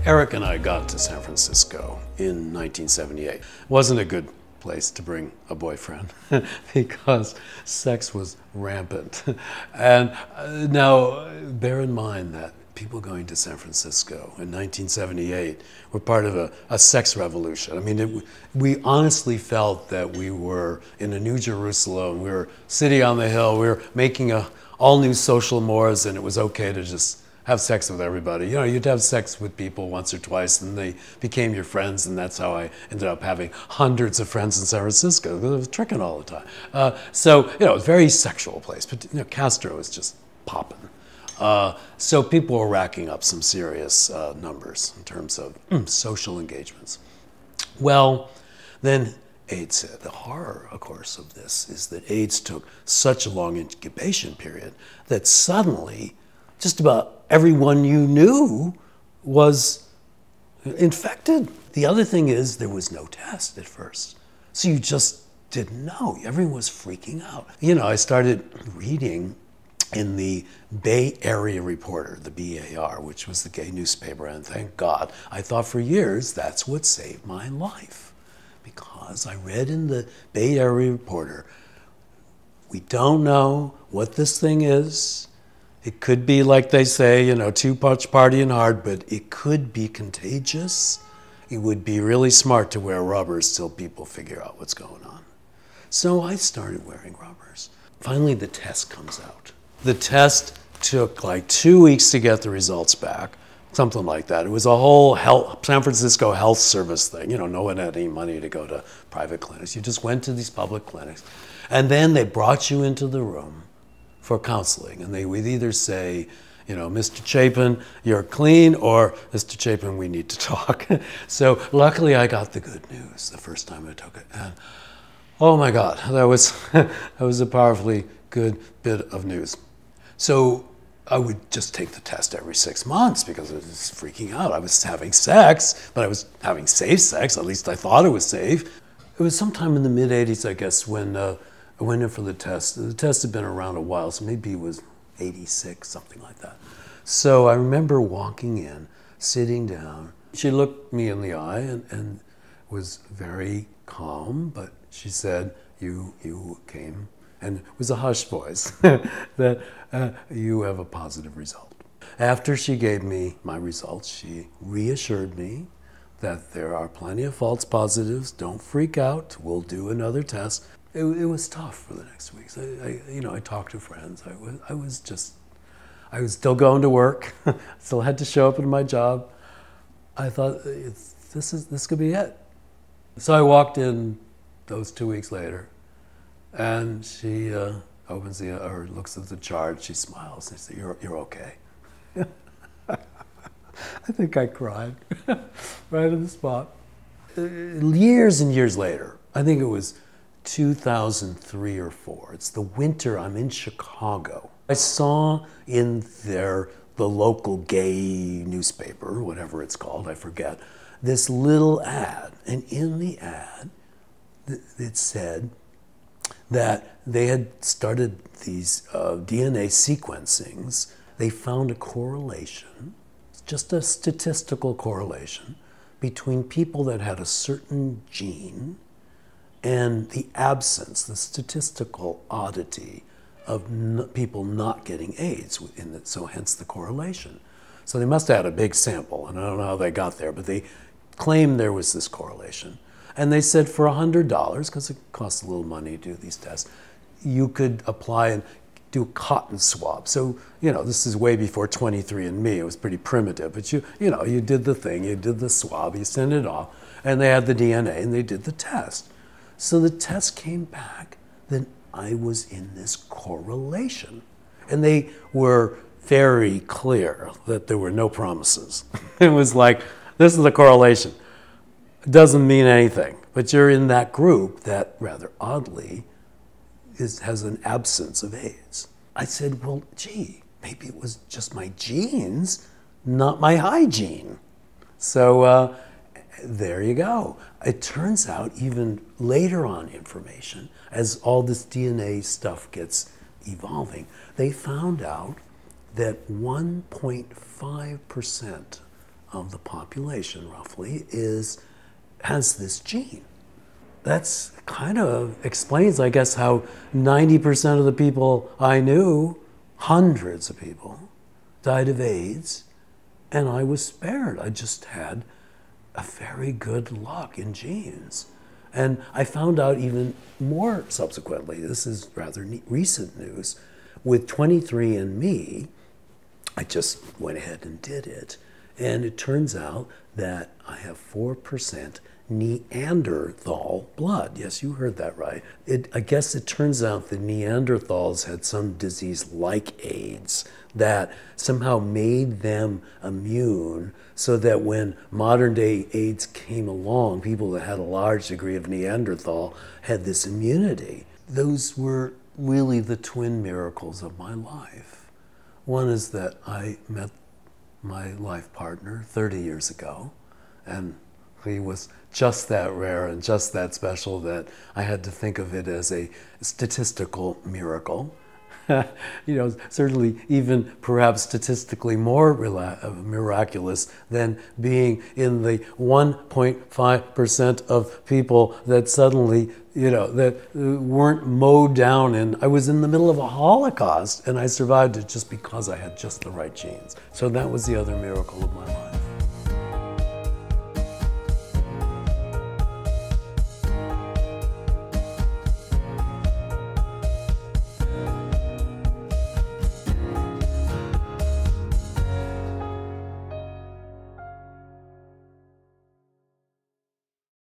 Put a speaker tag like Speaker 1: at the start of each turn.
Speaker 1: Eric and I got to San Francisco in 1978. It wasn't a good place to bring a boyfriend because sex was rampant. And now bear in mind that people going to San Francisco in 1978 were part of a sex revolution. I mean, we honestly felt that we were in a New Jerusalem. We were city on the hill. We were making all new social mores, and it was okay to just have sex with everybody. You know, you'd have sex with people once or twice and they became your friends, and that's how I ended up having hundreds of friends in San Francisco. I was tricking all the time. So, you know, it was a very sexual place, but you know, Castro was just popping. So people were racking up some serious numbers in terms of social engagements. Well, then AIDS hit. The horror, of course, of this is that AIDS took such a long incubation period that suddenly just about everyone you knew was infected. The other thing is there was no test at first. So you just didn't know. Everyone was freaking out. You know, I started reading in the Bay Area Reporter, the BAR, which was the gay newspaper, and thank God. I thought for years that's what saved my life, because I read in the Bay Area Reporter, we don't know what this thing is. It could be, like they say, you know, too much partying hard, but it could be contagious. It would be really smart to wear rubbers till people figure out what's going on. So I started wearing rubbers. Finally, the test comes out. The test took like 2 weeks to get the results back, something like that. It was a whole San Francisco health service thing. You know, no one had any money to go to private clinics. You just went to these public clinics. And then they brought you into the room for counseling. And they would either say, you know, Mr. Chapin, you're clean, or Mr. Chapin, we need to talk. So luckily I got the good news the first time I took it. And oh my God, that was a powerfully good bit of news. So I would just take the test every 6 months because I was freaking out. I was having sex, but I was having safe sex. At least I thought it was safe. It was sometime in the mid-80s, I guess, when I went in for the test. The test had been around a while, so maybe it was 86, something like that. So I remember walking in, sitting down. She looked me in the eye and was very calm, but she said, you came, and it was a hushed voice, that you have a positive result. After she gave me my results, she reassured me that there are plenty of false positives. Don't freak out. We'll do another test. It was tough for the next weeks. I talked to friends. I was still going to work. Still had to show up at my job. I thought this could be it. So I walked in those 2 weeks later, and she opens or looks at the chart. She smiles and says, "You're okay." I think I cried right on the spot. Years and years later, I think it was 2003 or 4. It's the winter. I'm in Chicago. I saw in the local gay newspaper, whatever it's called, I forget, this little ad. And in the ad, it said that they had started these DNA sequencings. They found a correlation, just a statistical correlation, between people that had a certain gene and the absence, the statistical oddity of people not getting AIDS, so hence the correlation. So they must have had a big sample, and I don't know how they got there, but they claimed there was this correlation. And they said for $100, because it costs a little money to do these tests, you could apply and do a cotton swab. So, you know, this is way before 23andMe. It was pretty primitive, but you did the thing, you did the swab, you sent it off, and they had the DNA, and they did the test. So the test came back that I was in this correlation. And they were very clear that there were no promises. It was like, this is the correlation. It doesn't mean anything, but you're in that group that, rather oddly, has an absence of AIDS. I said, well, gee, maybe it was just my genes, not my hygiene. So there you go. It turns out even later on information, as all this DNA stuff gets evolving, they found out that 1.5% of the population, roughly, has this gene. That's kind of explains, I guess, how 90% of the people I knew, hundreds of people, died of AIDS, and I was spared. I just had a very good luck in genes. And I found out even more subsequently, this is rather recent news, with 23andMe, I just went ahead and did it. And it turns out that I have 4% Neanderthal blood. Yes, you heard that right. I guess it turns out that Neanderthals had some disease like AIDS that somehow made them immune, so that when modern day AIDS came along, people that had a large degree of Neanderthal had this immunity. Those were really the twin miracles of my life. One is that I met my life partner 30 years ago, and he was just that rare and just that special that I had to think of it as a statistical miracle. Certainly even perhaps statistically more miraculous than being in the 1.5% of people that suddenly, that weren't mowed down. And I was in the middle of a Holocaust and I survived it just because I had just the right genes. So that was the other miracle of my life.